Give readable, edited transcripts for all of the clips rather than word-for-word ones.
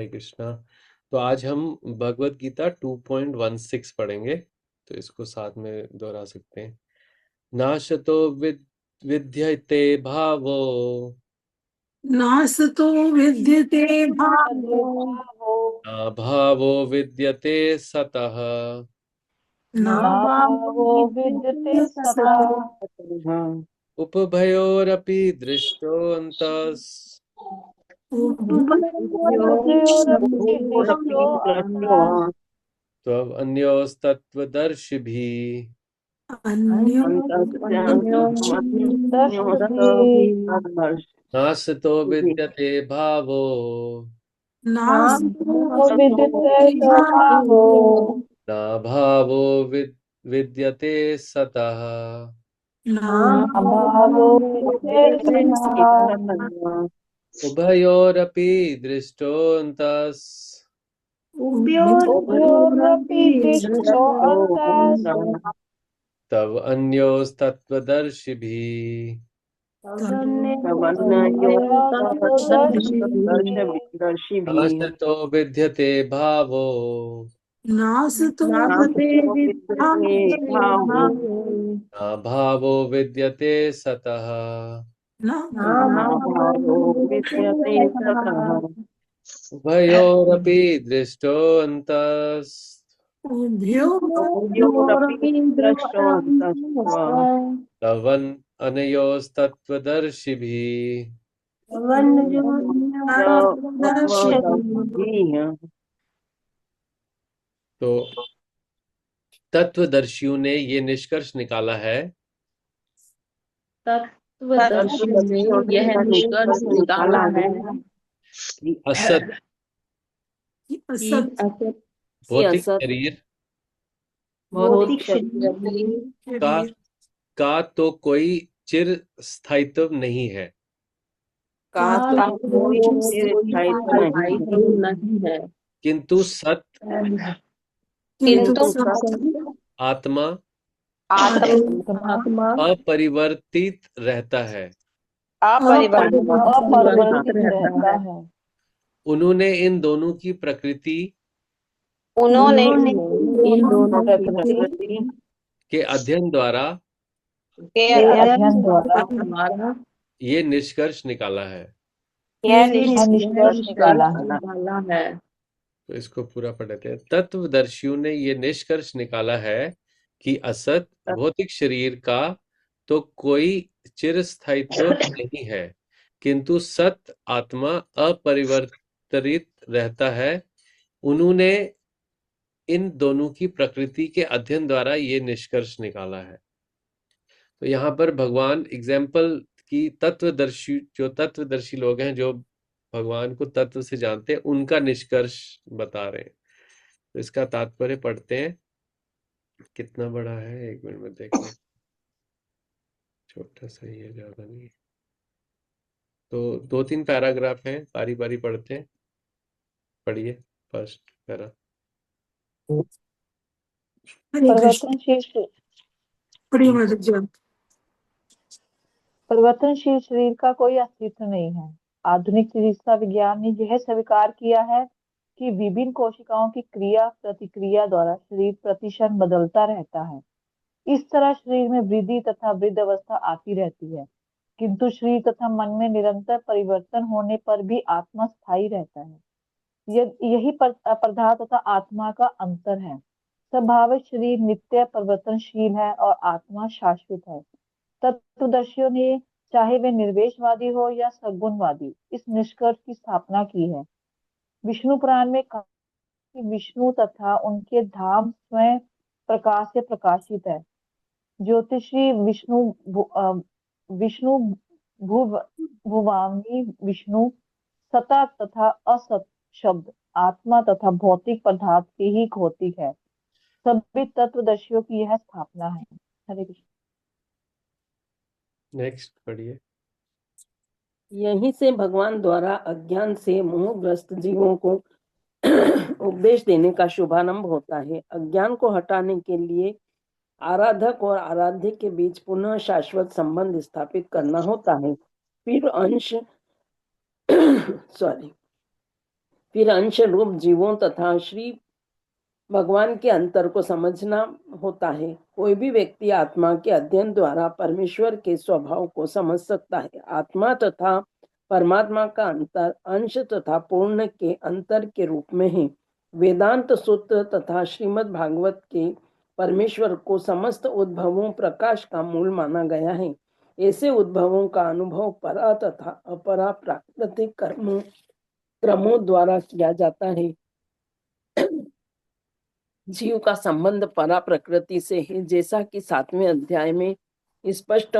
हरे कृष्णा। तो आज हम भगवत गीता 2.16 पढ़ेंगे, तो इसको साथ में दोहरा सकते हैं। नाशतो विद्यते भावो नासतो विद्यते भावो न भावो विद्यते सतः नाभावो नाभावो विद्यते विद्यते सतः सतः उपभयोरपि दृष्टोऽन्तस् उभयो उभयोरपि दृष्टो अन्तः त्वन्योस्तत्त्वदर्शिभिः अन्यो अन्योस्तत्त्वमन्योस्तत्त्वभिः नासतो विद्यते भावो नासतो विद्यते विद्यते स्वभावो भावो न भावो विद्यते सतः अभावो नाभावो विद्यते विद्यते सतः सतः उभयोरपि दृष्टोऽन्तस् उभयोरपि उभयोरपि दृष्टो दृष्टो अन्तः तव अन्योस्तत्त्वदर्शिभिः तवन्योस्तत्त्वदर्शिभिः नासतो विद्यते भावो नासतो विद्यते भावो न भावो विद्यते सतः नाभावो विद्यते सतः उभयोरपि दृष्टोऽन्तस् उभयोरपि दृष्टो तवन् अनयोस्तत्त्वदर्शिभिः तो तत्वदर्शियों ने ये निष्कर्ष निकाला है तत्वदर्शियों ने यह निष्कर्ष निकाला है कि असत कि असत असत भौतिक शरीर भौतिक शरीर का का तो कोई चिर स्थायित्व नहीं है, का तो कोई स्थायित्व नहीं है, किंतु सत किंतु आत्मा आत्मा अपरिवर्तित रहता है। अपरिवर्तित रहता है। उन्होंने इन दोनों की प्रकृति उन्होंने इन दोनों की प्रकृति प्रकृति के अध्ययन द्वारा के अध्ययन द्वारा द्वारा ये निष्कर्ष निकाला है। यह निष्कर्ष निकाला है। निकाला है। तो इसको पूरा पढ़ते हैं। तत्वदर्शियों ने ये निष्कर्ष निकाला है कि असत भौतिक शरीर का तो कोई चिरस्थायित्व नहीं है, किंतु सत आत्मा अपरिवर्तित रहता है। उन्होंने इन दोनों की प्रकृति के अध्ययन द्वारा ये निष्कर्ष निकाला है। तो यहाँ पर भगवान एग्जाम्पल की तत्वदर्शी लोग हैं, जो भगवान को तत्व से जानते हैं, उनका निष्कर्ष बता रहे हैं। तो इसका तात्पर्य पढ़ते हैं। कितना बड़ा है, एक मिनट में देख लें। छोटा सा ही है, ज्यादा नहीं है। तो 2-3 पैराग्राफ हैं, बारी बारी पढ़ते हैं। पढ़िए फर्स्ट पैरा। परिवर्तनशील शरीर का कोई अस्तित्व नहीं है। आधुनिक चिकित्सा विज्ञान ने यह स्वीकार किया है कि विभिन्न कोशिकाओं की क्रिया प्रतिक्रिया द्वारा शरीर प्रतिक्षण बदलता रहता है। इस तरह शरीर में वृद्धि तथा वृद्धावस्था आती रहती है, किंतु शरीर तथा मन में निरंतर परिवर्तन होने पर भी आत्मा स्थायी रहता है। यही पदार्थ तथा आत्मा का अंतर है। स्वभाविक शरीर नित्य परिवर्तनशील है और आत्मा शाश्वत है। तत्वदर्शियों ने, चाहे वे निर्वेशवादी हो या सगुणवादी, इस निष्कर्ष की स्थापना की है। विष्णु पुराण में कहा कि विष्णु तथा उनके धाम स्वयं प्रकाश से प्रकाशित है। ज्योतिषी विष्णु भुवामी विष्णु, सता तथा असत शब्द आत्मा तथा भौतिक पदार्थ के ही भौतिक है। सभी तत्वदर्शियों की यह स्थापना है। हरे कृष्ण। नेक्स्ट पढ़िए। यहीं से भगवान द्वारा अज्ञान से मोहग्रस्त जीवों को उपदेश देने का शुभारंभ होता है। अज्ञान को हटाने के लिए आराधक और आराध्य के बीच पुनः शाश्वत संबंध स्थापित करना होता है। फिर अंश रूप जीवों तथा श्री भगवान के अंतर को समझना होता है। कोई भी व्यक्ति आत्मा के अध्ययन द्वारा परमेश्वर के स्वभाव को समझ सकता है। आत्मा तथा परमात्मा का अंतर अंश तथा पूर्ण के अंतर के रूप में है। वेदांत सूत्र तथा श्रीमद् भागवत के परमेश्वर को समस्त उद्भवों प्रकाश का मूल माना गया है। ऐसे उद्भवों का अनुभव परा तथा अपरा प्राकृतिक क्रमों द्वारा किया जाता है। जीव का संबंध परा प्रकृति से है, जैसा कि 7वें अध्याय में स्पष्ट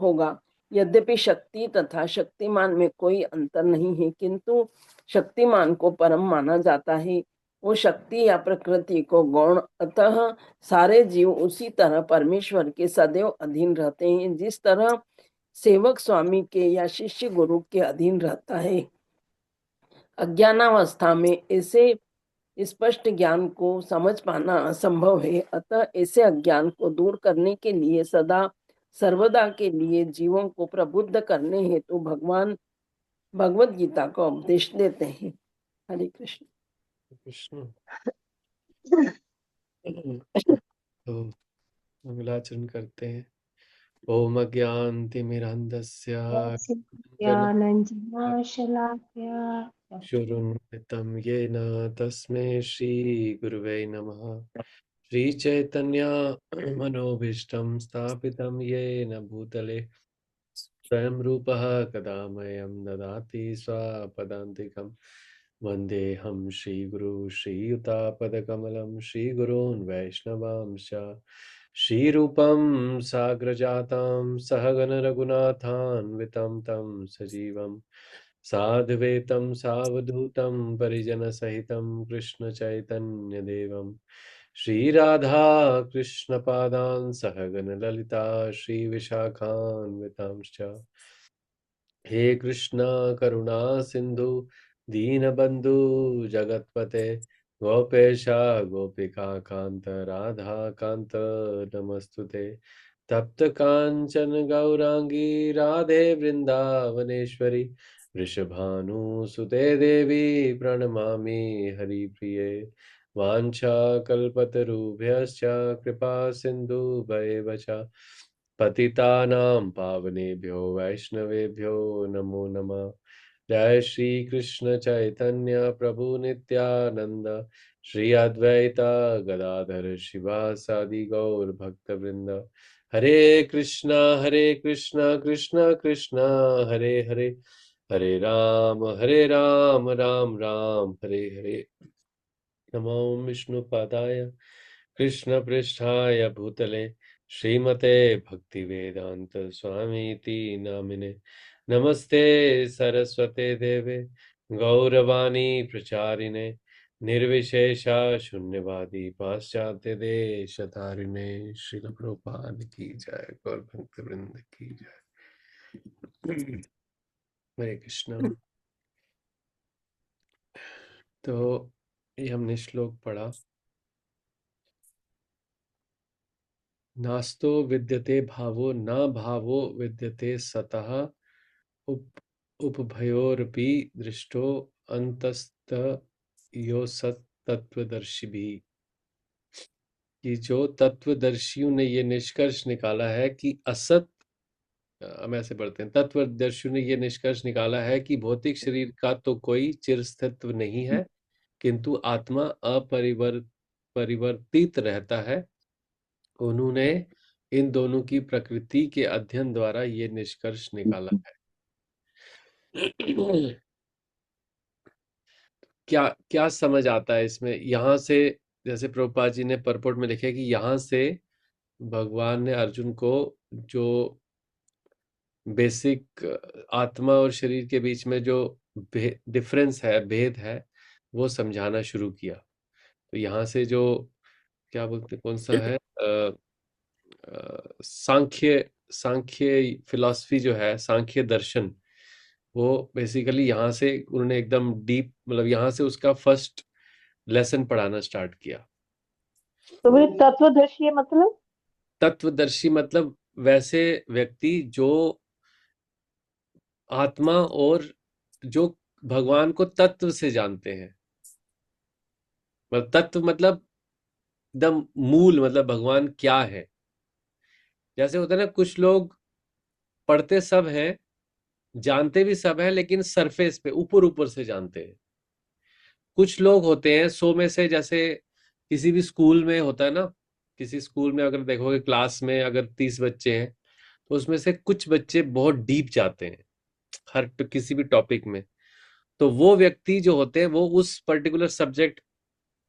होगा। यद्यपि शक्ति तथा शक्तिमान में कोई अंतर नहीं है, किंतु शक्तिमान को परम माना जाता है। वो शक्ति या प्रकृति को गौण, अतः सारे जीव उसी तरह परमेश्वर के सदैव अधीन रहते हैं, जिस तरह सेवक स्वामी के या शिष्य गुरु के अधीन रहता है। अज्ञानावस्था में ऐसे स्पष्ट ज्ञान को समझ पाना असंभव है। अतः ऐसे अज्ञान को दूर करने के लिए सदा सर्वदा के लिए जीवों को प्रबुद्ध करने हेतु भगवान भगवत गीता का उपदेश देते हैं। हरे कृष्ण। कृष्ण। तो मंगलाचरण करते हैं। ओम अज्ञानतिमिरान्धस्य ज्ञानञ्जनाशलाकया चक्षुरुन्मिलितं येन तस्मै श्रीगुरुवे नमः। श्रीचैतन्य मनोभीष्टं स्थापितं येन भूतले स्वयं रूपः कदा मह्यं ददाति स्वपदान्तिकं। वन्देऽहं श्रीगुरु श्रीयुतापदकमलं श्रीगुरून् वैष्णवांश्च श्रीरूपं साग्रजातं सहगण रघुनाथान्वितं तं सजीवं साद्वैतं सावधूतं परिजनसहितं कृष्णचैतन्यदेवं श्रीराधा कृष्णपादान् सहगण ललिता श्रीविशाखान्वितांश्च। हे कृष्णा करुणा सिंधु दीनबंधु जगतपते गोपेशा गोपिका कांत राधा कांत नमस्तुते। तप्त कांचन गौरांगी राधे वृंदावनेश्वरी वृषभानुसुते देवी प्रणमामि हरिप्रिये। वाञ्छाकल्पतरुभ्यश्च कृपा सिन्धुभैव च पतितानां पावनेभ्यो वैष्णवेभ्यो नमो नमः। जय श्री कृष्ण चैतन्य प्रभु नित्यानंद श्री अद्वैता गदाधर शिवासादि गौर भक्त वृंद। हरे कृष्णा कृष्ण कृष्ण हरे हरे, हरे राम राम राम हरे हरे। नमो विष्णुपादाय कृष्णपृष्ठाय भूतले श्रीमते भक्तिवेदांत स्वामीति नामिने। नमस्ते सरस्वते देवे गौरवाणी प्रचारिणे निर्विशेषा शून्यवादी पाश्चात्य देशतारिणे। श्रील प्रभुपाद की जय, गौर भक्त वृंद की जय। हरे कृष्ण। तो ये हमने श्लोक पढ़ा। नास्तो विद्यते भावो न भावो विद्यते सतः उपभयोरपि दृष्टो अंतस्त यो सत तत्वदर्शी भी। कि जो तत्वदर्शियों ने ये निष्कर्ष निकाला है कि असत, हम ऐसे पढ़ते हैं, तत्वदर्शियों ने ये निष्कर्ष निकाला है कि भौतिक शरीर का तो कोई चिरस्थित्व नहीं है, किंतु आत्मा परिवर्तित रहता है। उन्होंने इन दोनों की प्रकृति के अध्ययन द्वारा ये निष्कर्ष निकाला है। क्या क्या समझ आता है इसमें? यहाँ से, जैसे प्रभुपाद जी ने परपोर्ट में लिखे कि यहाँ से भगवान ने अर्जुन को जो बेसिक आत्मा और शरीर के बीच में जो डिफरेंस है, भेद है, वो समझाना शुरू किया। तो यहाँ से जो क्या बोलते, कौन सा है, सांख्य सांख्य फिलॉसफी जो है, सांख्य दर्शन, वो बेसिकली यहाँ से उन्होंने एकदम डीप, मतलब यहाँ से उसका फर्स्ट लेसन पढ़ाना स्टार्ट किया। तो मेरे तत्वदर्शी मतलब, तत्वदर्शी मतलब वैसे व्यक्ति जो आत्मा और जो भगवान को तत्व से जानते हैं, मतलब तत्व मतलब एकदम मूल, मतलब भगवान क्या है। जैसे होता है ना, कुछ लोग पढ़ते सब हैं, जानते भी सब है, लेकिन सरफेस पे ऊपर ऊपर से जानते हैं। कुछ लोग होते हैं 100 में से, जैसे किसी भी स्कूल में होता है ना, किसी स्कूल में अगर देखोगे क्लास में अगर 30 बच्चे हैं, तो उसमें से कुछ बच्चे बहुत डीप जाते हैं किसी भी टॉपिक में। तो वो व्यक्ति जो होते हैं वो उस पर्टिकुलर सब्जेक्ट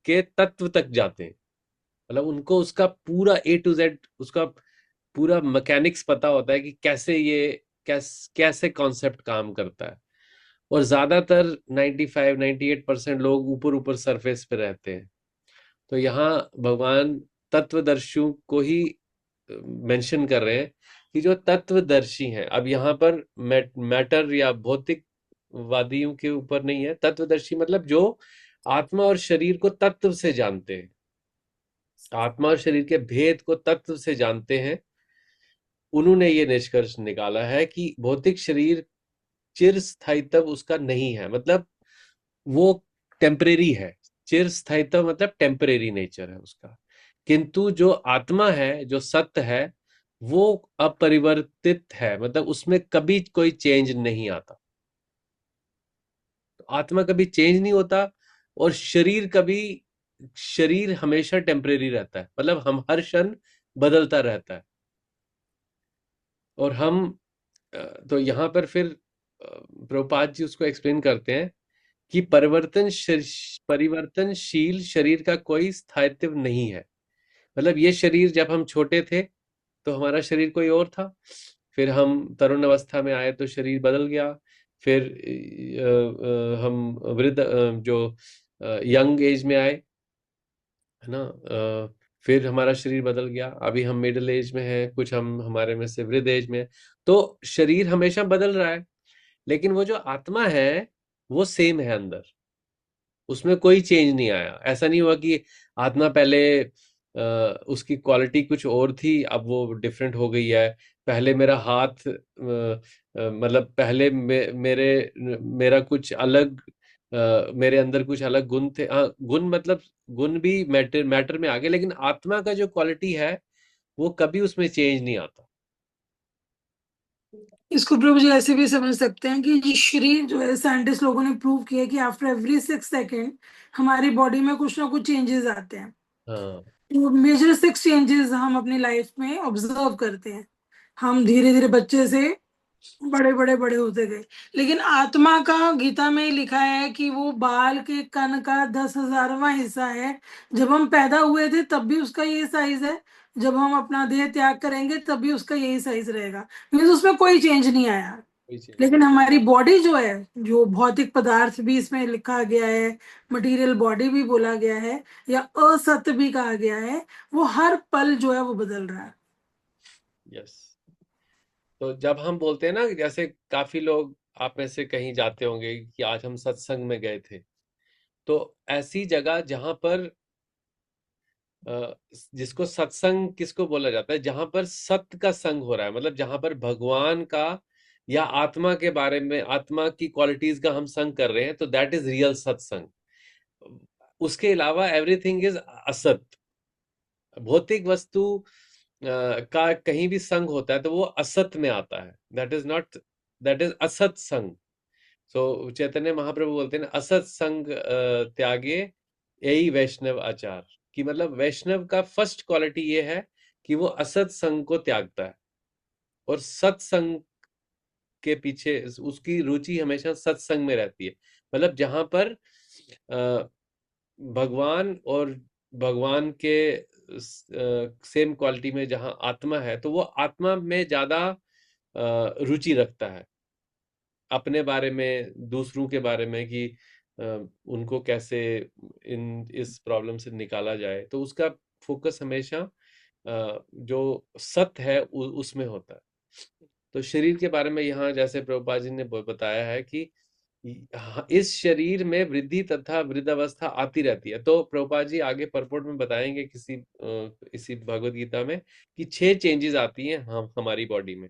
के तत्व तक जाते हैं। मतलब उनको उसका पूरा A to Z, उसका पूरा मैकेनिक्स पता होता है कि कैसे ये कैसे कॉन्सेप्ट काम करता है। और ज्यादातर 95-98% लोग ऊपर ऊपर सरफेस पे रहते हैं। तो यहाँ भगवान तत्वदर्शियों को ही मेंशन कर रहे हैं कि जो तत्वदर्शी हैं। अब यहाँ पर मैटर या भौतिक वादियों के ऊपर नहीं है। तत्वदर्शी मतलब जो आत्मा और शरीर को तत्व से जानते हैं, आत्मा और शरीर के भेद को तत्व से जानते हैं। उन्होंने ये निष्कर्ष निकाला है कि भौतिक शरीर चिर स्थायित्व उसका नहीं है, मतलब वो टेम्परेरी है। चिर स्थायित्व मतलब टेम्परेरी नेचर है उसका। किंतु जो आत्मा है, जो सत्य है, वो अपरिवर्तित है, मतलब उसमें कभी कोई चेंज नहीं आता। तो आत्मा कभी चेंज नहीं होता, और शरीर हमेशा टेम्परेरी रहता है, मतलब हम हर क्षण बदलता रहता है। और हम तो यहाँ पर फिर प्रभुपाद जी उसको एक्सप्लेन करते हैं कि परिवर्तनशील शरीर का कोई स्थायित्व नहीं है। मतलब ये शरीर, जब हम छोटे थे तो हमारा शरीर कोई और था, फिर हम तरुण अवस्था में आए तो शरीर बदल गया, फिर हम वृद्ध जो यंग एज में आए, है ना, फिर हमारा शरीर बदल गया, अभी हम मिडिल एज में हैं, कुछ हम हमारे में से वृद्ध एज में हैं। तो शरीर हमेशा बदल रहा है, लेकिन वो जो आत्मा है वो सेम है अंदर, उसमें कोई चेंज नहीं आया। ऐसा नहीं हुआ कि आत्मा पहले उसकी क्वालिटी कुछ और थी, अब वो डिफरेंट हो गई है। पहले मेरा हाथ मतलब पहले मेरा कुछ अलग, मेरे अंदर कुछ अलग गुण थे। हाँ, गुण मतलब गुण भी मैटर में आ गए, लेकिन आत्मा का जो क्वालिटी है वो कभी उसमें चेंज नहीं आता। इसको प्रभु जी ऐसे भी समझ सकते हैं कि ये शरीर जो है, साइंटिस्ट लोगों ने प्रूव किया कि आफ्टर एवरी 6 सेकेंड हमारी बॉडी में कुछ ना कुछ चेंजेस आते हैं। हाँ, तो मेजर 6 चेंजेस हम अपनी लाइफ में ऑब्जर्व करते हैं। हम धीरे धीरे बच्चे से बड़े बड़े बड़े होते गए। लेकिन आत्मा का गीता में लिखा है कि वो बाल के कण का 10,000वां हिस्सा है। जब हम पैदा हुए थे तब भी उसका ये साइज है, जब हम अपना देह त्याग करेंगे तब भी उसका यही साइज रहेगा। मीन्स उसमें कोई चेंज नहीं आया। कोई चेंज नहीं। लेकिन हमारी बॉडी जो है, जो भौतिक पदार्थ भी इसमें लिखा गया है, मटेरियल बॉडी भी बोला गया है या असत्य भी कहा गया है, वो हर पल जो है वो बदल रहा है। यस। तो जब हम बोलते हैं ना, जैसे काफी लोग आप में से कहीं जाते होंगे कि आज हम सत्संग में गए थे, तो ऐसी जगह जहां पर जिसको सत्संग किसको बोला जाता है, जहां पर सत्य का संग हो रहा है, मतलब जहां पर भगवान का या आत्मा के बारे में, आत्मा की क्वालिटीज का हम संग कर रहे हैं, तो दैट इज रियल सत्संग। उसके अलावा एवरीथिंग इज असत। भौतिक वस्तु का कहीं भी संग होता है तो वो असत में आता है, that is not, that is असत संग। सो चैतन्य महाप्रभु बोलते हैं ना, असत संग त्यागे यही वैष्णव आचार। कि मतलब वैष्णव का फर्स्ट क्वालिटी ये है कि वो असत संग को त्यागता है, और सत्संग के पीछे उसकी रुचि हमेशा सत्संग में रहती है। मतलब जहां पर अ, भगवान और भगवान के सेम क्वालिटी में जहां आत्मा है, तो वो आत्मा में ज्यादा रुचि रखता है, अपने बारे में, दूसरों के बारे में, कि उनको कैसे इस प्रॉब्लम से निकाला जाए। तो उसका फोकस हमेशा जो सत्य है उसमें होता है। तो शरीर के बारे में यहाँ जैसे प्रभुपाद जी ने बताया है कि इस शरीर में वृद्धि तथा वृद्धावस्था आती रहती है। तो प्रभुपाद जी आगे परपोर्ट में बताएंगे इसी भगवत गीता में कि 6 चेंजेस आती हैं हम हमारी बॉडी में।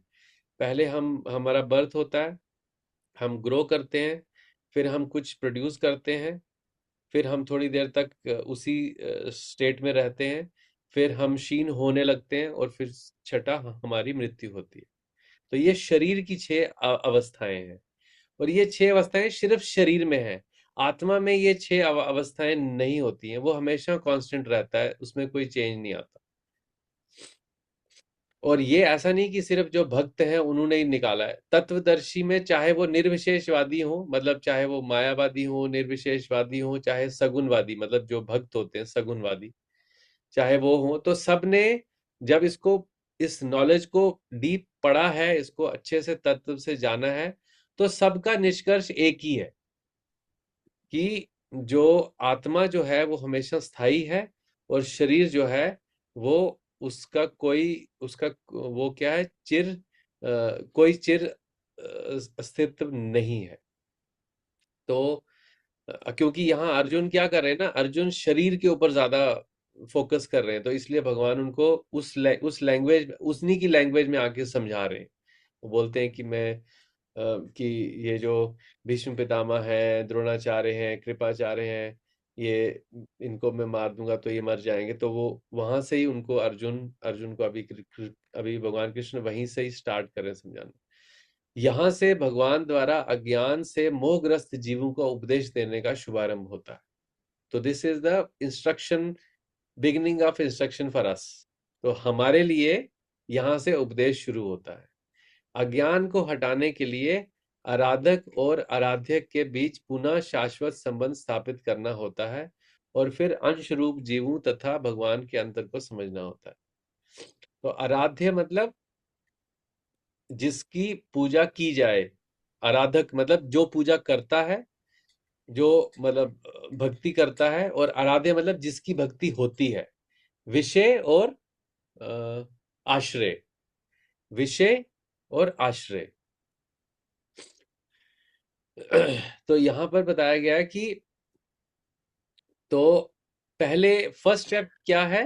पहले हमारा बर्थ होता है, हम ग्रो करते हैं, फिर हम कुछ प्रोड्यूस करते हैं, फिर हम थोड़ी देर तक उसी स्टेट में रहते हैं, फिर हम क्षीण होने लगते हैं, और फिर छठा हमारी मृत्यु होती है। तो ये शरीर की 6 अवस्थाएं हैं, और ये 6 अवस्थाएं सिर्फ शरीर में है। आत्मा में ये 6 अवस्थाएं नहीं होती हैं, वो हमेशा कांस्टेंट रहता है, उसमें कोई चेंज नहीं आता। और ये ऐसा नहीं कि सिर्फ जो भक्त हैं उन्होंने ही निकाला है। तत्वदर्शी में चाहे वो निर्विशेषवादी हो, मतलब चाहे वो मायावादी हो, निर्विशेषवादी हो, चाहे सगुणवादी, मतलब जो भक्त होते हैं सगुणवादी, चाहे वो हो, तो सबने जब इसको, इस नॉलेज को डीप पढ़ा है, इसको अच्छे से तत्व से जाना है, तो सबका निष्कर्ष एक ही है कि जो आत्मा जो है वो हमेशा स्थायी है, और शरीर जो है वो उसका कोई, उसका वो क्या है, कोई चिर अस्तित्व नहीं है। तो क्योंकि यहाँ अर्जुन क्या कर रहे हैं ना, अर्जुन शरीर के ऊपर ज्यादा फोकस कर रहे हैं, तो इसलिए भगवान उनको उस लैंग्वेज, उन्हीं की लैंग्वेज में आके समझा रहे हैं। वो बोलते हैं कि मैं कि ये जो भीष्म पितामह हैं, द्रोणाचार्य हैं, कृपाचार्य हैं, ये इनको मैं मार दूंगा तो ये मर जाएंगे। तो वो वहां से ही उनको अर्जुन अर्जुन को अभी भगवान कृष्ण वहीं से ही स्टार्ट कर रहे हैं समझाना। यहाँ से भगवान द्वारा अज्ञान से मोहग्रस्त जीवों को उपदेश देने का शुभारंभ होता है। तो this is the instruction, beginning of instruction for us. तो हमारे लिए यहाँ से उपदेश शुरू होता है। अज्ञान को हटाने के लिए आराधक और आराध्य के बीच पुनः शाश्वत संबंध स्थापित करना होता है, और फिर अंश रूप जीवों तथा भगवान के अंतर को समझना होता है। तो आराध्य मतलब जिसकी पूजा की जाए, आराधक मतलब जो पूजा करता है, जो मतलब भक्ति करता है, और आराध्य मतलब जिसकी भक्ति होती है। विषय और आश्रय, विषय और आश्रय। तो यहां पर बताया गया है कि तो पहले फर्स्ट स्टेप क्या है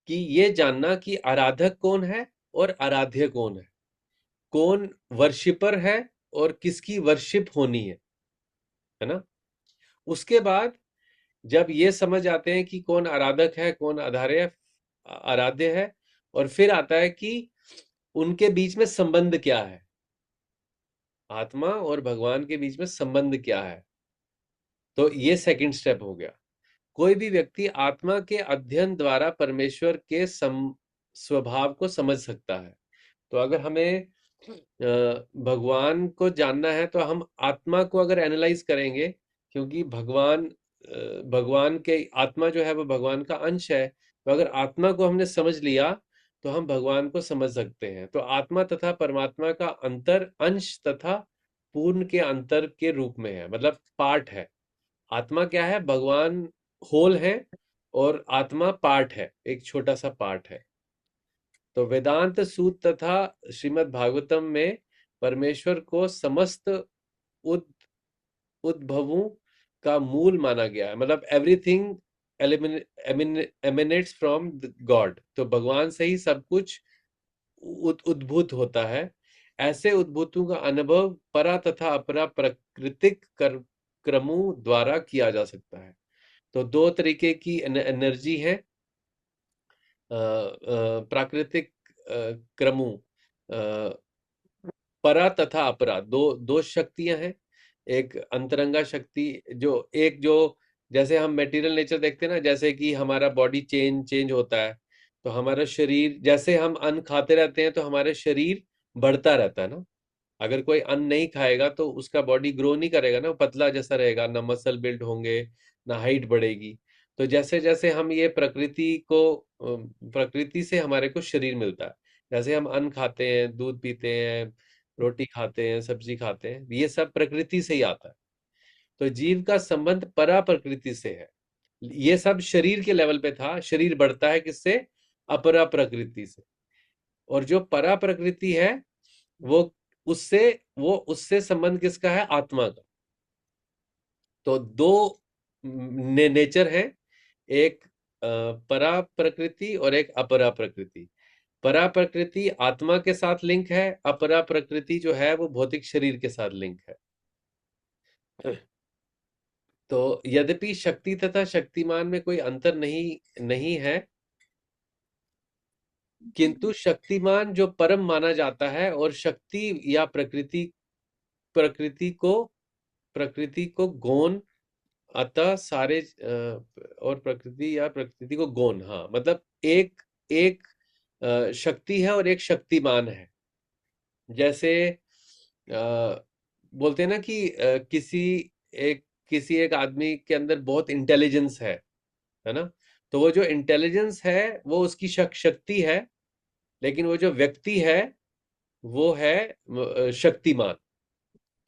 कि ये जानना कि आराधक कौन है और आराध्य कौन है, कौन वर्शिपर है और किसकी वर्शिप होनी है ना। उसके बाद जब ये समझ आते हैं कि कौन आराधक है, कौन आराध्य है, और फिर आता है कि उनके बीच में संबंध क्या है, आत्मा और भगवान के बीच में संबंध क्या है। तो ये सेकंड स्टेप हो गया। कोई भी व्यक्ति आत्मा के अध्ययन द्वारा परमेश्वर के स्वभाव को समझ सकता है। तो अगर हमें भगवान को जानना है तो हम आत्मा को अगर एनालाइज करेंगे, क्योंकि भगवान के आत्मा जो है वो भगवान का अंश है। तो अगर आत्मा को हमने समझ लिया तो हम भगवान को समझ सकते हैं। तो आत्मा तथा परमात्मा का अंतर अंश तथा पूर्ण के अंतर के रूप में है, मतलब पार्ट है। आत्मा क्या है, भगवान होल है, और आत्मा पार्ट है, एक छोटा सा पार्ट है। तो वेदांत सूत्र तथा श्रीमद् भागवतम में परमेश्वर को समस्त उद उद्भवों का मूल माना गया है, मतलब एवरीथिंग एमिनेट्स फ्रॉम गॉड। तो भगवान से ही सब कुछ उद्भूत होता है। ऐसे उद्भूतों का अनुभव परा तथा अपरा प्राकृतिक क्रमों द्वारा किया जा सकता है। तो दो तरीके की एनर्जी है, प्राकृतिक क्रमों, परा तथा अपरा, दो दो शक्तियां हैं। एक अंतरंगा शक्ति, जो जैसे हम मटेरियल नेचर देखते हैं ना, जैसे कि हमारा बॉडी चेंज होता है, तो हमारा शरीर, जैसे हम अन्न खाते रहते हैं तो हमारा शरीर बढ़ता रहता है ना। अगर कोई अन्न नहीं खाएगा तो उसका बॉडी ग्रो नहीं करेगा ना, पतला जैसा रहेगा, ना मसल बिल्ड होंगे, ना हाइट बढ़ेगी। तो जैसे जैसे हम ये प्रकृति से हमारे को शरीर मिलता है। जैसे हम अन्न खाते हैं, दूध पीते हैं, रोटी खाते हैं, सब्जी खाते हैं, ये सब प्रकृति से ही आता है। तो जीव का संबंध परा प्रकृति से है। ये सब शरीर के लेवल पे था। शरीर बढ़ता है किससे? अपरा प्रकृति से। और जो परा प्रकृति है वो उससे संबंध किसका है? आत्मा का। तो दो नेचर है, एक परा प्रकृति और एक अपरा प्रकृति। परा प्रकृति आत्मा के साथ लिंक है, अपरा प्रकृति जो है वो भौतिक शरीर के साथ लिंक है। तो यद्यपि शक्ति तथा शक्तिमान में कोई अंतर नहीं है, किंतु शक्तिमान जो परम माना जाता है और शक्ति या प्रकृति को प्रकृति को गौण, अतः सारे और प्रकृति या प्रकृति को गौण, हाँ मतलब एक एक शक्ति है और एक शक्तिमान है। जैसे बोलते हैं ना कि किसी एक आदमी के अंदर बहुत इंटेलिजेंस है ना, तो वो जो इंटेलिजेंस है वो उसकी शक्ति है, लेकिन वो जो व्यक्ति है वो है शक्तिमान।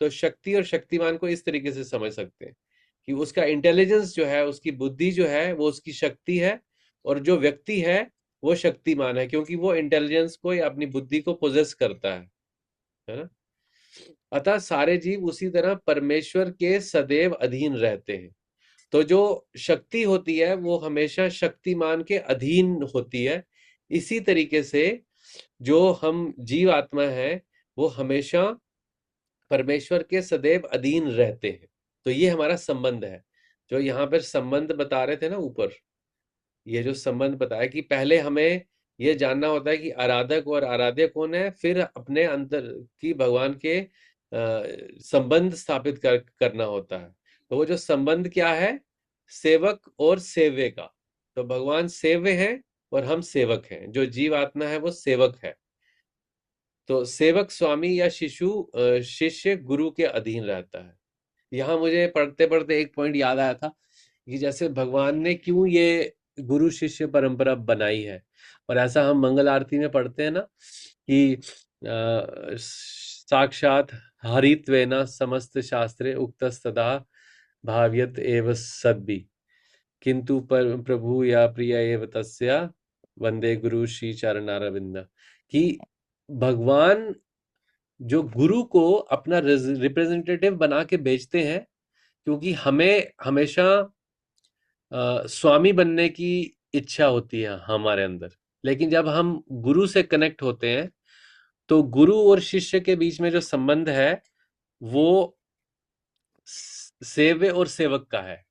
तो शक्ति और शक्तिमान को इस तरीके से समझ सकते हैं कि उसका इंटेलिजेंस जो है, उसकी बुद्धि जो है वो उसकी शक्ति है, और जो व्यक्ति है वो शक्तिमान है, क्योंकि वो इंटेलिजेंस को या अपनी बुद्धि को पोजेस करता है ना। अतः सारे जीव उसी तरह परमेश्वर के सदैव अधीन रहते हैं। तो जो शक्ति होती है वो हमेशा शक्तिमान के अधीन होती है। इसी तरीके से जो हम जीव आत्मा है वो हमेशा परमेश्वर के सदैव अधीन रहते हैं। तो ये हमारा संबंध है। जो यहाँ पर संबंध बता रहे थे ना ऊपर, ये जो संबंध बताया कि पहले हमें ये जानना होता है कि आराधक और आराध्य कौन है, फिर अपने अंतर की भगवान के संबंध स्थापित करना होता है। तो वो जो संबंध क्या है, सेवक और सेव्य का। तो भगवान सेव्य हैं और हम सेवक हैं। जो जीव आत्मा है वो सेवक है। तो सेवक स्वामी या शिष्य गुरु के अधीन रहता है। यहाँ मुझे पढ़ते पढ़ते एक पॉइंट याद आया था कि जैसे भगवान ने क्यों ये गुरु शिष्य परंपरा बनाई है, और ऐसा हम मंगल आरती में पढ़ते हैं ना कि साक्षात हरित्वेन समस्त शास्त्रे उक्तस्तदा भाव्यत एव सद्भि, किंतु पर प्रभु या प्रिय एव तस्या वंदे गुरु श्री चरणारविंद। कि भगवान जो गुरु को अपना रिप्रेजेंटेटिव बना के भेजते हैं, क्योंकि हमें हमेशा स्वामी बनने की इच्छा होती है हमारे अंदर। लेकिन जब हम गुरु से कनेक्ट होते हैं तो गुरु और शिष्य के बीच में जो संबंध है वो सेव्य और सेवक का है।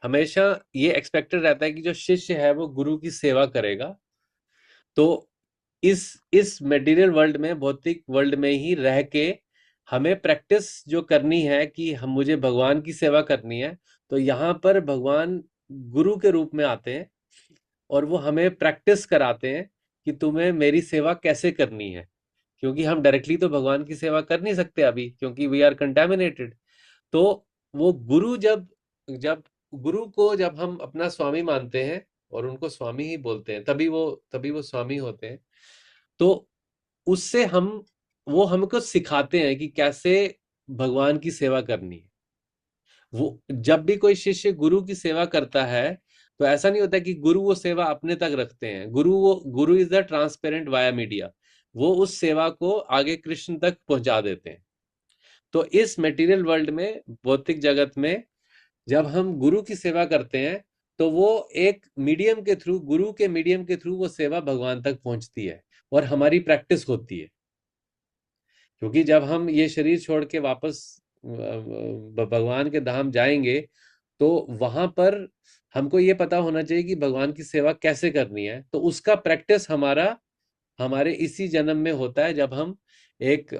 हमेशा ये एक्सपेक्टेड रहता है कि जो शिष्य है वो गुरु की सेवा करेगा। तो इस मटेरियल वर्ल्ड में, भौतिक वर्ल्ड में ही रह के हमें प्रैक्टिस जो करनी है कि हम मुझे भगवान की सेवा करनी है, तो यहाँ पर भगवान गुरु के रूप में आते हैं और वो हमें प्रैक्टिस कराते हैं कि तुम्हें मेरी सेवा कैसे करनी है। क्योंकि हम डायरेक्टली तो भगवान की सेवा कर नहीं सकते अभी, क्योंकि वी आर कंटेमिनेटेड। तो वो गुरु जब जब गुरु को जब हम अपना स्वामी मानते हैं और उनको स्वामी ही बोलते हैं, तभी वो स्वामी होते हैं। तो उससे वो हमको सिखाते हैं कि कैसे भगवान की सेवा करनी है। वो जब भी कोई शिष्य गुरु की सेवा करता है तो ऐसा नहीं होता कि गुरु वो सेवा अपने तक रखते हैं। गुरु is the transparent via media. वो उस सेवा को आगे कृष्ण तक पहुंचा देते हैं। तो इस मटेरियल वर्ल्ड में, भौतिक जगत में, जब हम गुरु की सेवा करते हैं तो वो एक मीडियम के थ्रू, गुरु के मीडियम के थ्रू वो सेवा भगवान तक पहुंचती है और हमारी प्रैक्टिस होती है। क्योंकि जब हम ये शरीर छोड़ के वापस भगवान के धाम जाएंगे तो वहां पर हमको ये पता होना चाहिए कि भगवान की सेवा कैसे करनी है। तो उसका प्रैक्टिस हमारे इसी जन्म में होता है, जब हम एक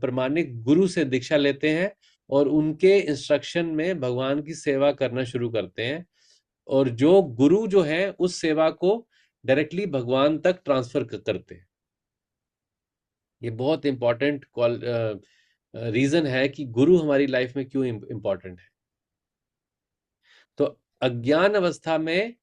प्रमाणिक गुरु से दीक्षा लेते हैं और उनके इंस्ट्रक्शन में भगवान की सेवा करना शुरू करते हैं। और जो गुरु जो है उस सेवा को डायरेक्टली भगवान तक ट्रांसफर करते हैं। ये बहुत इंपॉर्टेंट रीजन है कि गुरु हमारी लाइफ में क्यों इंपॉर्टेंट है। तो अज्ञान अवस्था में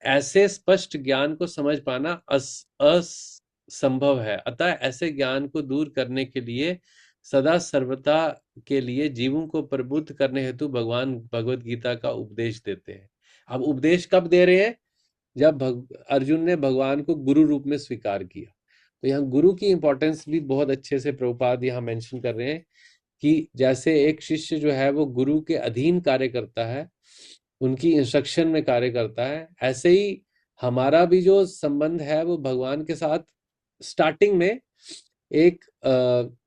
ऐसे स्पष्ट ज्ञान को समझ पाना असंभव है। अतः ऐसे ज्ञान को दूर करने के लिए सदा सर्वदा के लिए जीवों को प्रबुद्ध करने हेतु भगवान भगवत गीता का उपदेश देते हैं। अब उपदेश कब दे रहे हैं? जब अर्जुन ने भगवान को गुरु रूप में स्वीकार किया। तो यहाँ गुरु की इंपॉर्टेंस भी बहुत अच्छे से प्रभुपाद यहाँ मेंशन कर रहे हैं कि जैसे एक शिष्य जो है वो गुरु के अधीन कार्य करता है, उनकी इंस्ट्रक्शन में कार्य करता है, ऐसे ही हमारा भी जो संबंध है वो भगवान के साथ स्टार्टिंग में एक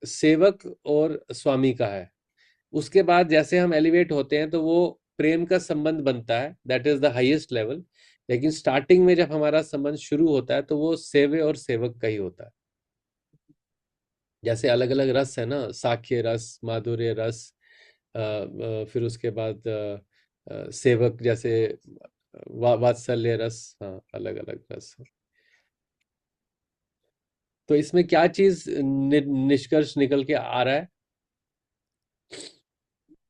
सेवक और स्वामी का है। उसके बाद जैसे हम एलिवेट होते हैं तो वो प्रेम का संबंध बनता है, that is the highest level. लेकिन स्टार्टिंग में जब हमारा संबंध शुरू होता है तो वो सेवे और सेवक का ही होता है। जैसे अलग अलग रस है ना, साख्य रस, माधुर्य रस, फिर उसके बाद सेवक, जैसे वात्सल्य रस, हाँ अलग अलग रस है। तो इसमें क्या चीज निष्कर्ष निकल के आ रहा है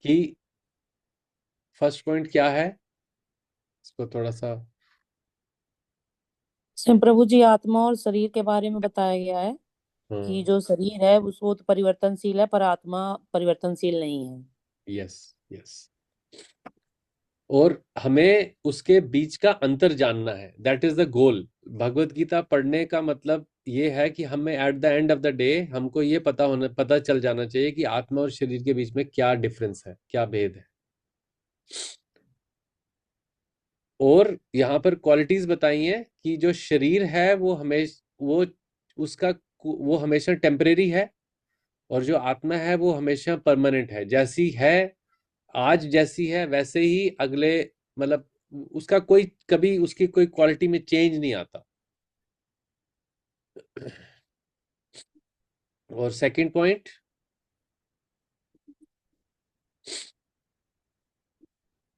कि फर्स्ट पॉइंट क्या है, इसको थोड़ा सा। इसमें प्रभु जी आत्मा और शरीर के बारे में बताया गया है कि हाँ, जो शरीर है वो तो परिवर्तनशील है पर आत्मा परिवर्तनशील नहीं है। Yes yes. और हमें उसके बीच का अंतर जानना है, that is the goal. Bhagavad Gita पढ़ने का मतलब ये है कि हमें at the end of the day हमको ये पता चल जाना चाहिए कि आत्मा और शरीर के बीच में क्या डिफरेंस है, क्या भेद है। और यहाँ पर क्वालिटीज बताई हैं कि जो शरीर है वो उसका वो हमेशा टेम्परेरी है, और जो आत्मा है वो हमेशा परमानेंट है। जैसी है आज, जैसी है वैसे ही अगले, मतलब उसका कोई कभी उसकी कोई क्वालिटी में चेंज नहीं आता। और सेकंड पॉइंट,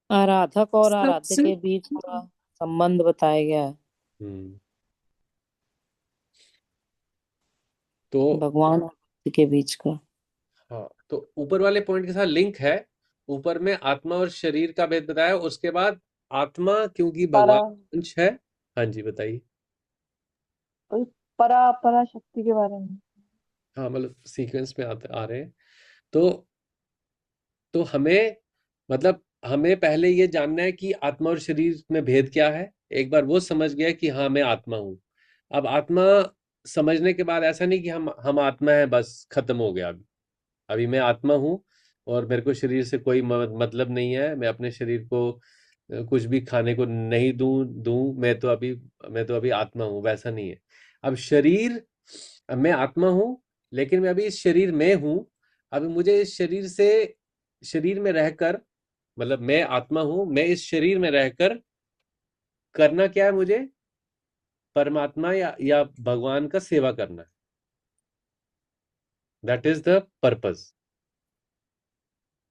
आराधक और आराध्य सबसे के बीच का संबंध बताया गया है, तो भगवान और भक्त के बीच का। हाँ, तो ऊपर वाले पॉइंट के साथ लिंक है। ऊपर में आत्मा और शरीर का भेद बताया, उसके बाद आत्मा क्योंकि परा भगवान अंश है। हाँ जी बताइए। परा परा शक्ति के बारे में। हाँ, मतलब सीक्वेंस में आ रहे हैं। तो हमें, मतलब हमें पहले ये जानना है कि आत्मा और शरीर में भेद क्या है। एक बार वो समझ गया कि हाँ मैं आत्मा हूँ। अब आत्मा समझने के बाद ऐसा नहीं कि हम आत्मा है बस खत्म हो गया। अभी मैं आत्मा हूँ और मेरे को शरीर से कोई मतलब नहीं है। मैं अपने शरीर को कुछ भी खाने को नहीं दूं दूं मैं तो अभी आत्मा हूँ, वैसा नहीं है। अब शरीर, अब मैं आत्मा हूँ लेकिन मैं अभी इस शरीर में हूँ। अभी मुझे इस शरीर में रहकर, मतलब मैं आत्मा हूँ, मैं इस शरीर में रहकर करना क्या है मुझे? परमात्मा या भगवान का सेवा करना है। दैट इज द पर्पस,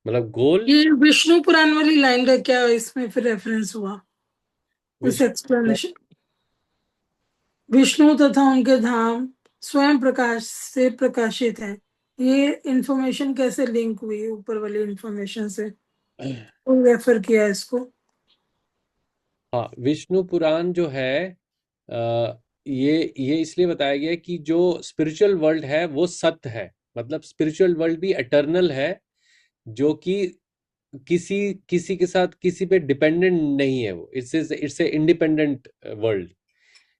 मतलब गोल। ये विष्णु पुराण वाली लाइन का क्या इसमें फिर रेफरेंस हुआ, उस विश्व एक्सप्लेनेशन? विष्णु तथा उनके धाम स्वयं प्रकाश से प्रकाशित है, ये इंफॉर्मेशन कैसे लिंक हुई ऊपर वाली इंफॉर्मेशन से? कौन रेफर किया इसको? हाँ, विष्णु पुराण जो है, ये इसलिए बताया गया है कि जो स्पिरिचुअल वर्ल्ड है वो सत्य है। मतलब स्पिरिचुअल वर्ल्ड भी एटर्नल है, जो कि किसी किसी के साथ किसी पे डिपेंडेंट नहीं है। वो इट्स ए इंडिपेंडेंट वर्ल्ड।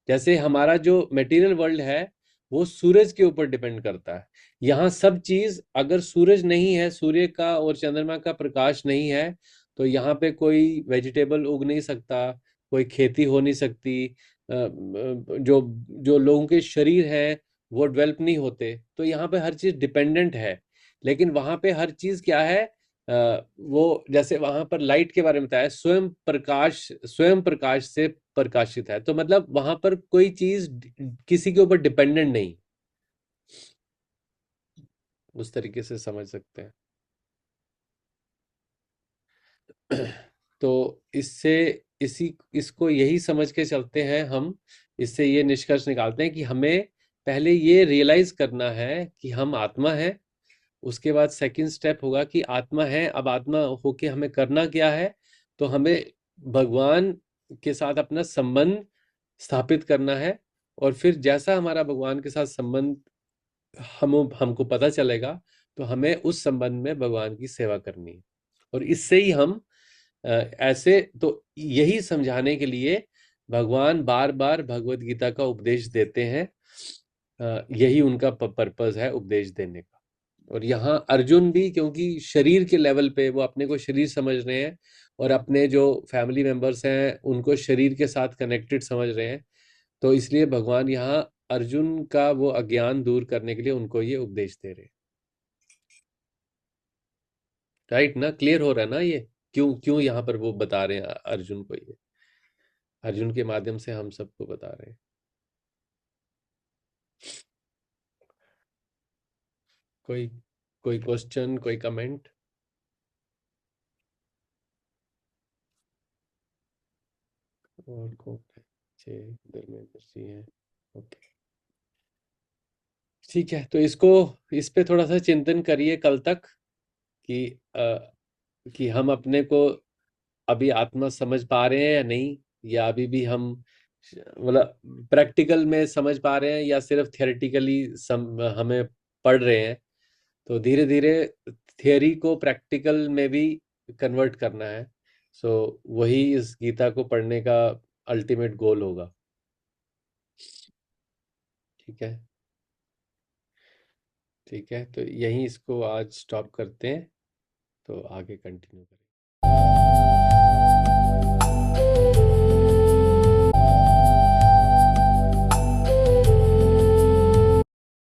जैसे हमारा जो मटेरियल वर्ल्ड है वो सूरज के ऊपर डिपेंड करता है। यहाँ सब चीज, अगर सूरज नहीं है, सूर्य का और चंद्रमा का प्रकाश नहीं है, तो यहाँ पे कोई वेजिटेबल उग नहीं सकता, कोई खेती हो नहीं सकती। जो जो लोगों के शरीर हैं वो डेवलप नहीं होते। तो यहाँ पे हर चीज डिपेंडेंट है। लेकिन वहां पे हर चीज क्या है, वो जैसे वहां पर लाइट के बारे में बताया, स्वयं प्रकाश से प्रकाशित है। तो मतलब वहां पर कोई चीज किसी के ऊपर डिपेंडेंट नहीं, उस तरीके से समझ सकते हैं। तो इससे इसको यही समझ के चलते हैं हम। इससे ये निष्कर्ष निकालते हैं कि हमें पहले ये रियलाइज करना है कि हम आत्मा है। उसके बाद सेकंड स्टेप होगा कि आत्मा है, अब आत्मा होके हमें करना क्या है? तो हमें भगवान के साथ अपना संबंध स्थापित करना है। और फिर जैसा हमारा भगवान के साथ संबंध हमको पता चलेगा, तो हमें उस संबंध में भगवान की सेवा करनी है। और इससे ही हम ऐसे, तो यही समझाने के लिए भगवान बार बार भगवत गीता का उपदेश देते हैं। यही उनका पर्पस है उपदेश देने का। और यहाँ अर्जुन भी, क्योंकि शरीर के लेवल पे वो अपने को शरीर समझ रहे हैं और अपने जो फैमिली मेंबर्स हैं उनको शरीर के साथ कनेक्टेड समझ रहे हैं, तो इसलिए भगवान यहाँ अर्जुन का वो अज्ञान दूर करने के लिए उनको ये उपदेश दे रहे हैं। राइट ना? क्लियर हो रहा है ना ये क्यों क्यों यहाँ पर वो बता रहे हैं अर्जुन को, ये अर्जुन के माध्यम से हम सबको बता रहे हैं। कोई कोई क्वेश्चन, कोई कमेंट? और कौन है? धर्मेंद्र जी हैं। ओके, ठीक है, तो इस पे थोड़ा सा चिंतन करिए कल तक कि कि हम अपने को अभी आत्मा समझ पा रहे हैं या नहीं, या अभी भी हम मतलब प्रैक्टिकल में समझ पा रहे हैं या सिर्फ थियोरेटिकली हमें पढ़ रहे हैं। तो धीरे धीरे थियोरी को प्रैक्टिकल में भी कन्वर्ट करना है। सो वही इस गीता को पढ़ने का अल्टीमेट गोल होगा। ठीक है, ठीक है, तो यहीं इसको आज स्टॉप करते हैं, तो आगे कंटिन्यू करें।